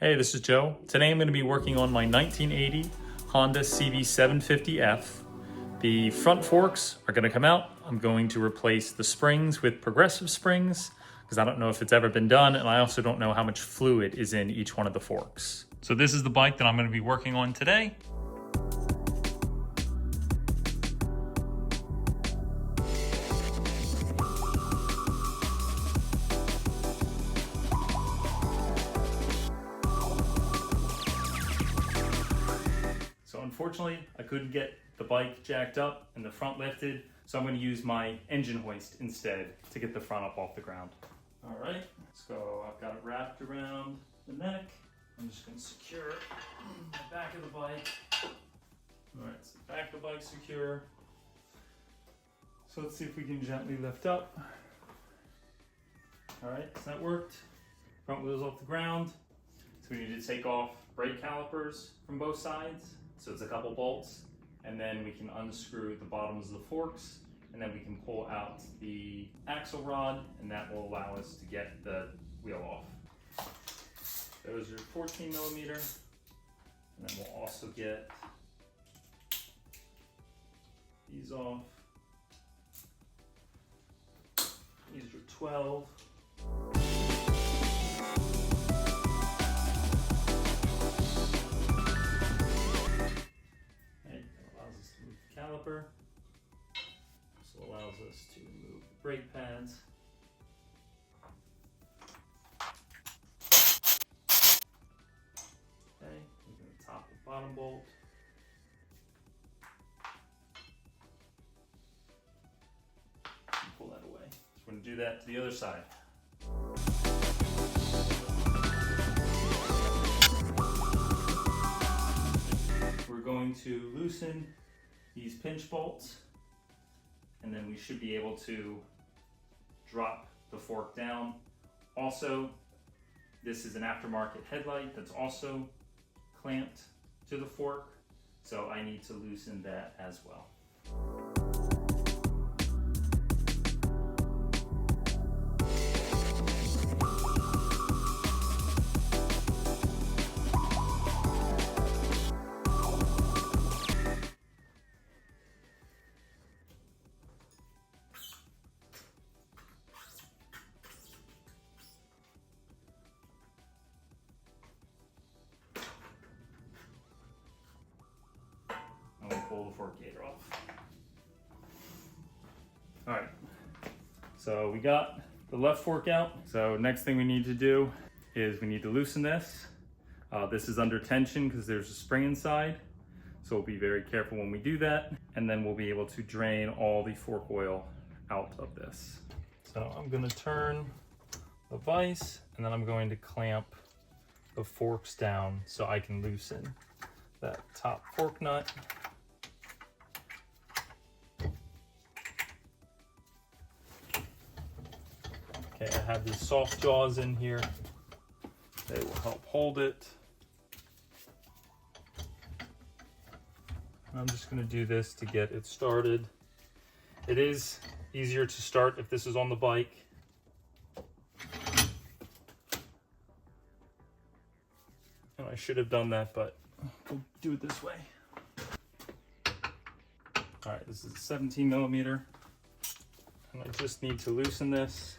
Hey, this is Joe. Today I'm going to be working on my 1980 Honda CB750F. The front forks are going to come out. I'm going to replace the springs with progressive springs because I don't know if it's ever been done, and I also don't know how much fluid is in each one of the forks. So this is the bike that I'm going to be working on today. Unfortunately, I couldn't get the bike jacked up and the front lifted, so I'm going to use my engine hoist instead to get the front up off the ground. All right, so I've got it wrapped around the neck. I'm just going to secure it in the back of the bike. All right, so the back of the bike's secure. So let's see if we can gently lift up. All right, so that worked. Front wheel's off the ground. So we need to take off brake calipers from both sides. So it's a couple bolts, and then we can unscrew the bottoms of the forks, and then we can pull out the axle rod, and that will allow us to get the wheel off. Those are 14 millimeter, and then we'll also get these off. These are 12. Caliper. So allows us to remove the brake pads. Okay, we're going to top the bottom bolt. And pull that away. So we're going to do that to the other side. We're going to loosen these pinch bolts, and then we should be able to drop the fork down. Also, this is an aftermarket headlight that's also clamped to the fork, so I need to loosen that as well. Pull the fork gator off. All right, so we got the left fork out. So next thing we need to do is we need to loosen this. This is under tension because there's a spring inside. So we'll be very careful when we do that. And then we'll be able to drain all the fork oil out of this. So I'm gonna turn the vise, and then I'm going to clamp the forks down so I can loosen that top fork nut. Okay, I have these soft jaws in here. They will help hold it. I'm just going to do this to get it started. It is easier to start if this is on the bike. And I should have done that, but we'll do it this way. All right, this is a 17 millimeter. And I just need to loosen this.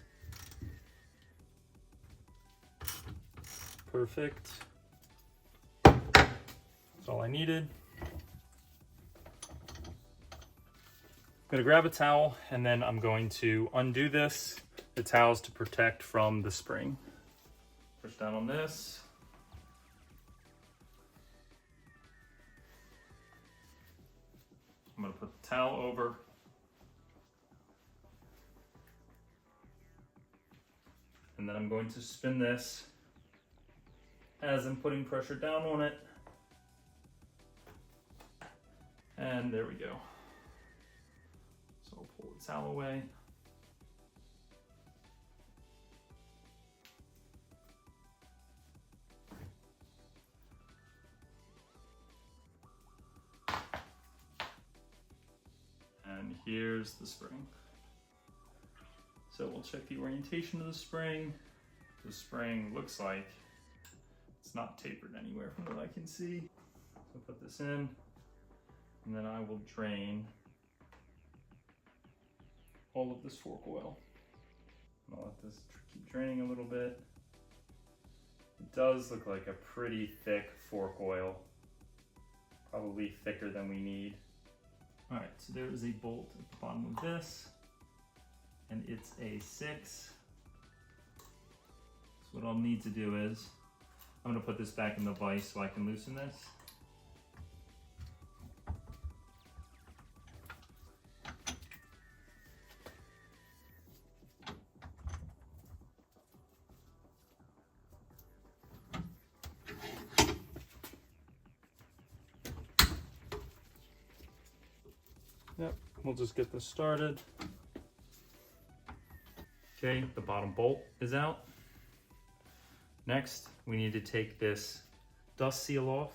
Perfect. That's all I needed. I'm going to grab a towel, and then I'm going to undo this. The towel's to protect from the spring. Push down on this. I'm going to put the towel over. And then I'm going to spin this as I'm putting pressure down on it. And there we go. So I'll pull the towel away. And here's the spring. So we'll check the orientation of the spring. The spring looks like it's it's not tapered anywhere from what I can see. So put this in, and then I will drain all of this fork oil. I'll let this keep draining a little bit. It does look like a pretty thick fork oil, probably thicker than we need. All right, so there is a bolt at the bottom of this, and it's a 6. So what I'll need to do is, I'm gonna put this back in the vise so I can loosen this. Yep, we'll just get this started. Okay, the bottom bolt is out. Next, we need to take this dust seal off.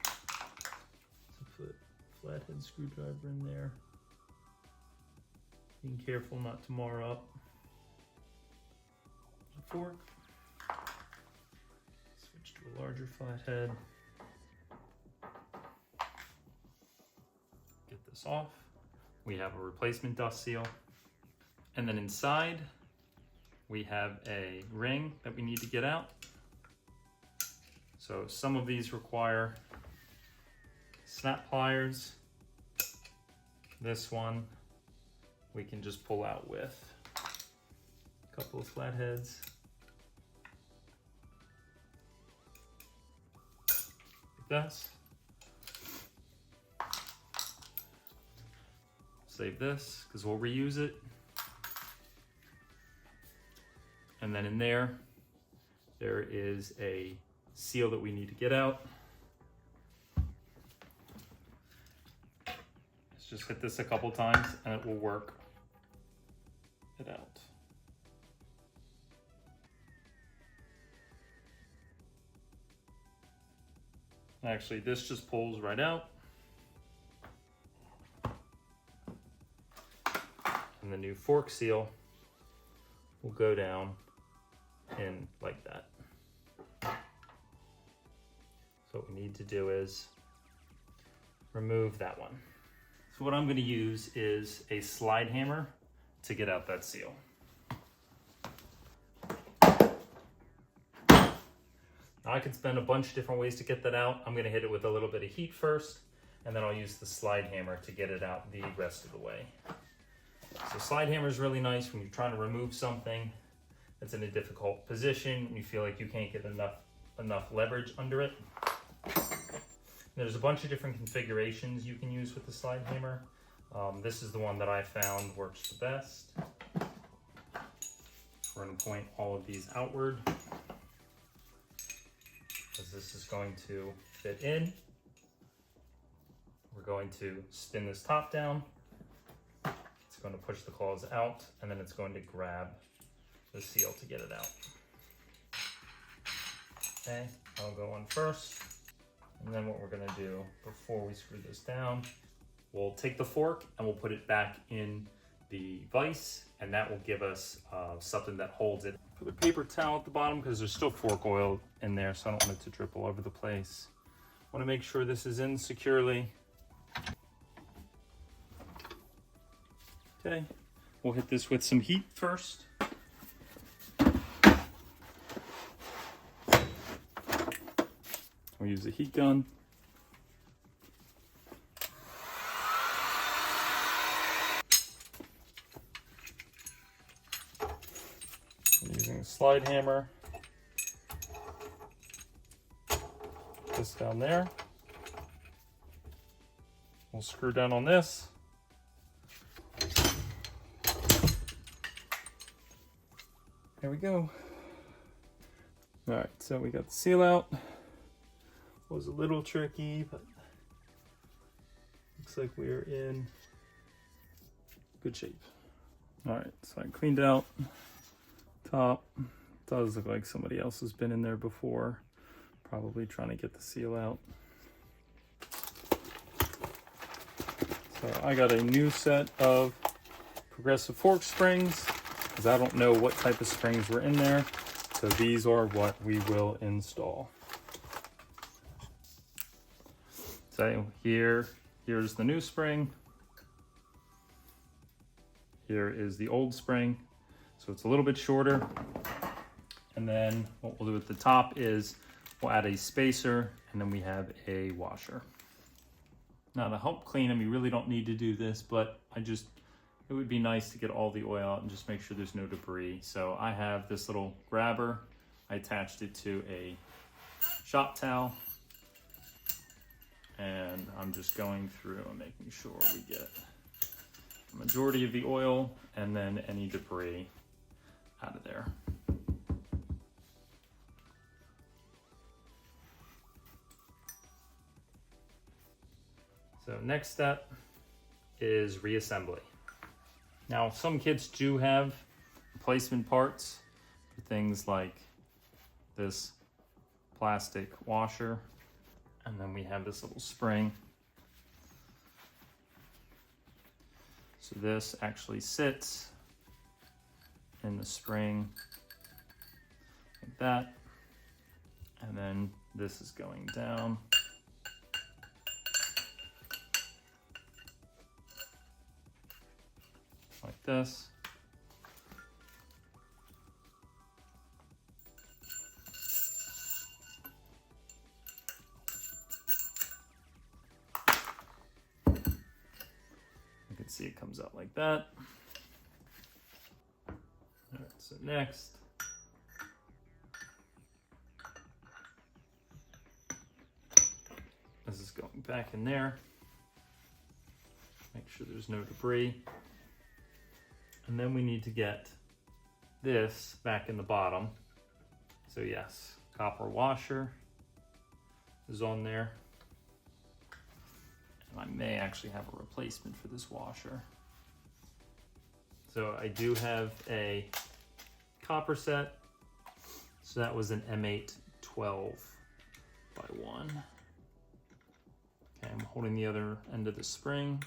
So put flathead screwdriver in there. Being careful not to mar up the fork. Switch to a larger flathead. Get this off. We have a replacement dust seal. And then inside, we have a ring that we need to get out. So some of these require snap pliers. This one we can just pull out with a couple of flatheads. Like this. Save this because we'll reuse it. And then in there is a seal that we need to get out. Let's just hit this a couple times and it will work it out. Actually, this just pulls right out. And the new fork seal will go down in like that. So what we need to do is remove that one. So what I'm going to use is a slide hammer to get out that seal. Now I could spend a bunch of different ways to get that out. I'm going to hit it with a little bit of heat first, and then I'll use the slide hammer to get it out the rest of the way. So slide hammer is really nice when you're trying to remove something that's in a difficult position and you feel like you can't get enough leverage under it. There's a bunch of different configurations you can use with the slide hammer. This is the one that I found works the best. We're going to point all of these outward because this is going to fit in. We're going to spin this top down. It's going to push the claws out, and then it's going to grab the seal to get it out. Okay, I'll go on first. And then what we're going to do before we screw this down, we'll take the fork and we'll put it back in the vise, and that will give us something that holds it. Put a paper towel at the bottom because there's still fork oil in there, so I don't want it to drip all over the place. I want to make sure this is in securely. Okay, we'll hit this with some heat first. We'll use the heat gun. I'm using a slide hammer. This down there. We'll screw down on this. There we go. All right, so we got the seal out. Was a little tricky, but looks like we're in good shape. All right, so I cleaned out top. Does look like somebody else has been in there before, probably trying to get the seal out. So I got a new set of progressive fork springs because I don't know what type of springs were in there. So these are what we will install. So here's the new spring. Here is the old spring. So it's a little bit shorter. And then what we'll do at the top is we'll add a spacer, and then we have a washer. Now to help clean them, you really don't need to do this, but it would be nice to get all the oil out and just make sure there's no debris. So I have this little grabber. I attached it to a shop towel, and I'm just going through and making sure we get the majority of the oil and then any debris out of there. So next step is reassembly. Now, some kits do have replacement parts for things like this plastic washer, and then we have this little spring. So this actually sits in the spring like that, and then this is going down like this. You can see it comes out like that. All right, so next, this is going back in there. Make sure there's no debris. And then we need to get this back in the bottom. So yes, copper washer is on there. And I may actually have a replacement for this washer. So I do have a copper set. So that was an M8 12 by 1. Okay, I'm holding the other end of the spring,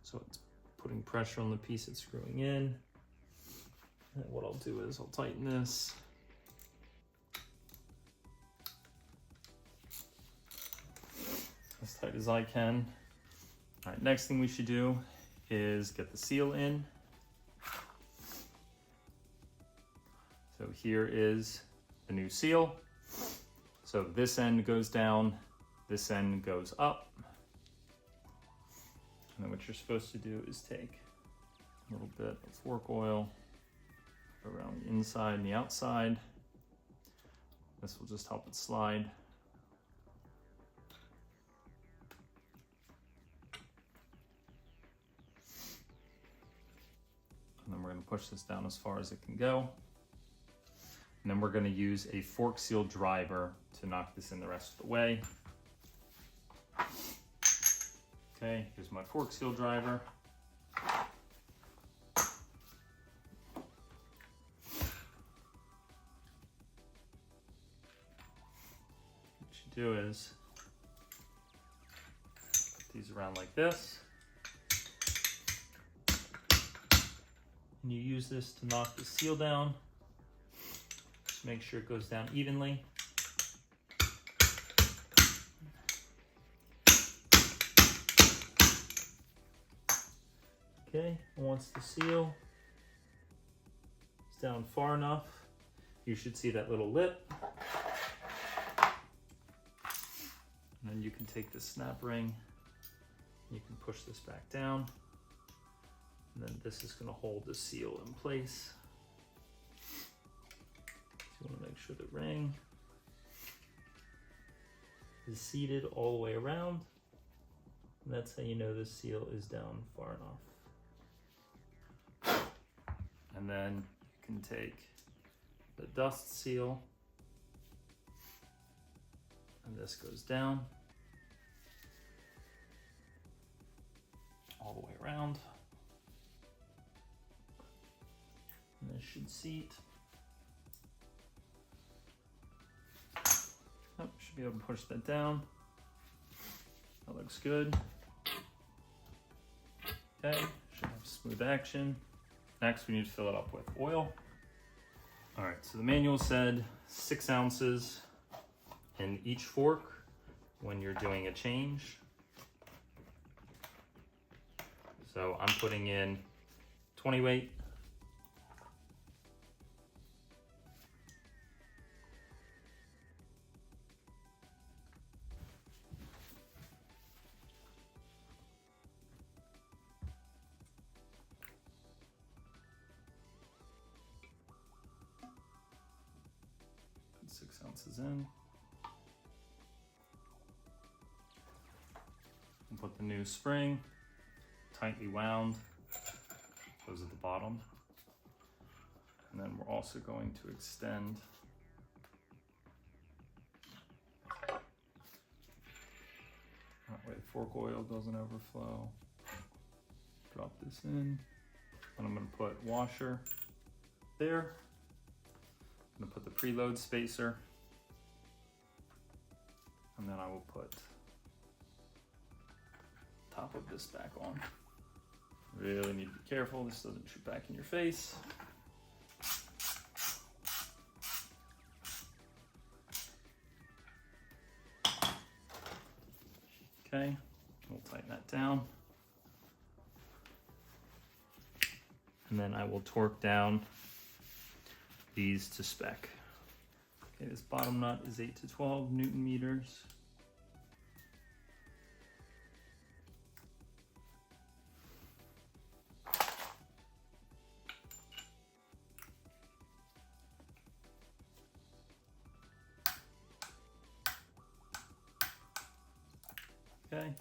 so it's putting pressure on the piece it's screwing in. And what I'll do is I'll tighten this. As tight as I can. All right, next thing we should do is get the seal in. So here is the new seal. So this end goes down, this end goes up. And then what you're supposed to do is take a little bit of fork oil around the inside and the outside. This will just help it slide. And then we're going to push this down as far as it can go. And then we're going to use a fork seal driver to knock this in the rest of the way. Okay, here's my fork seal driver. What you do is put these around like this. And you use this to knock the seal down. Just make sure it goes down evenly. Okay, and once the seal is down far enough, you should see that little lip. And then you can take this snap ring, you can push this back down, and then this is going to hold the seal in place. So you want to make sure the ring is seated all the way around, and that's how you know the seal is down far enough. And then you can take the dust seal, and this goes down all the way around. And this should seat. Oh, should be able to push that down. That looks good. Okay, should have smooth action. Next, we need to fill it up with oil. All right, so the manual said 6 ounces in each fork when you're doing a change. So I'm putting in 20 weight. Put 6 ounces in. And put the new spring, tightly wound, goes at the bottom. And then we're also going to extend that way the fork oil doesn't overflow. Drop this in, and I'm going to put washer there. I'm going to put the preload spacer, and then I will put top of this back on. Really need to be careful this doesn't shoot back in your face. Okay, we'll tighten that down. And then I will torque down these to spec. Okay, this bottom nut is 8 to 12 Newton meters. Okay.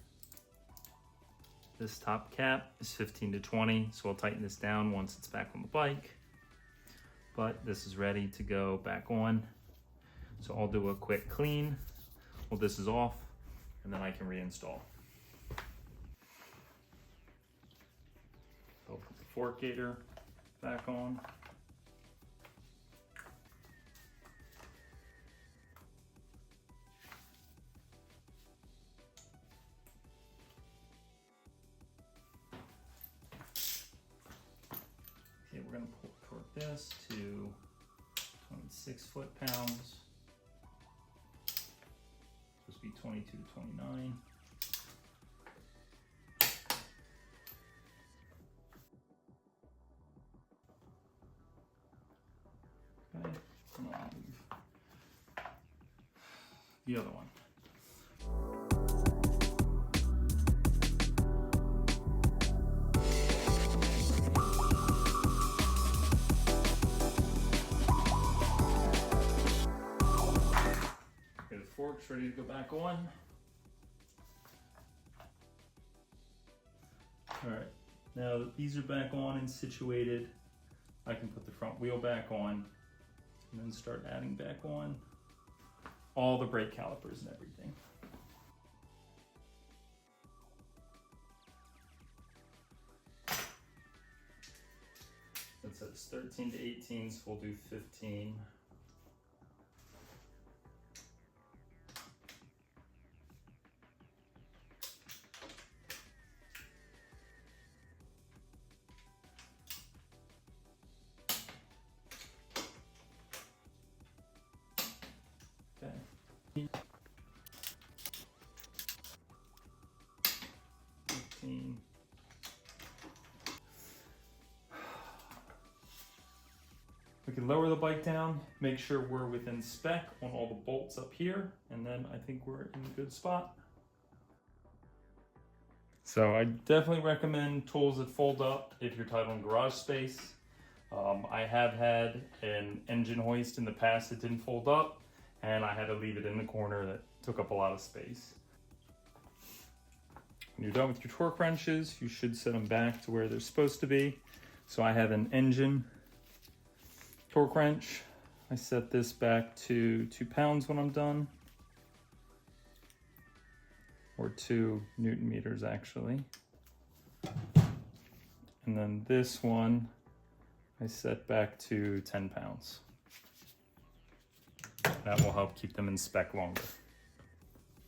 This top cap is 15 to 20, so I'll tighten this down once it's back on the bike. But this is ready to go back on. So I'll do a quick clean while this is off, and then I can reinstall. So I'll put the fork gator back on. We're going to torque this to 26 foot-pounds. Supposed to be 22 to 29. Okay, and I'll move the other one. Forks ready to go back on. All right, now that these are back on and situated, I can put the front wheel back on and then start adding back on all the brake calipers and everything. It says 13 to 18, so we'll do 15. Okay. 15. We can lower the bike down, make sure we're within spec on all the bolts up here, and then I think we're in a good spot. So I definitely recommend tools that fold up if you're tight on garage space. I have had an engine hoist in the past that didn't fold up, and I had to leave it in the corner that took up a lot of space. When you're done with your torque wrenches, you should set them back to where they're supposed to be. So I have an engine torque wrench. I set this back to 2 pounds when I'm done. Or 2 Newton meters actually. And then this one I set back to 10 pounds. That will help keep them in spec longer.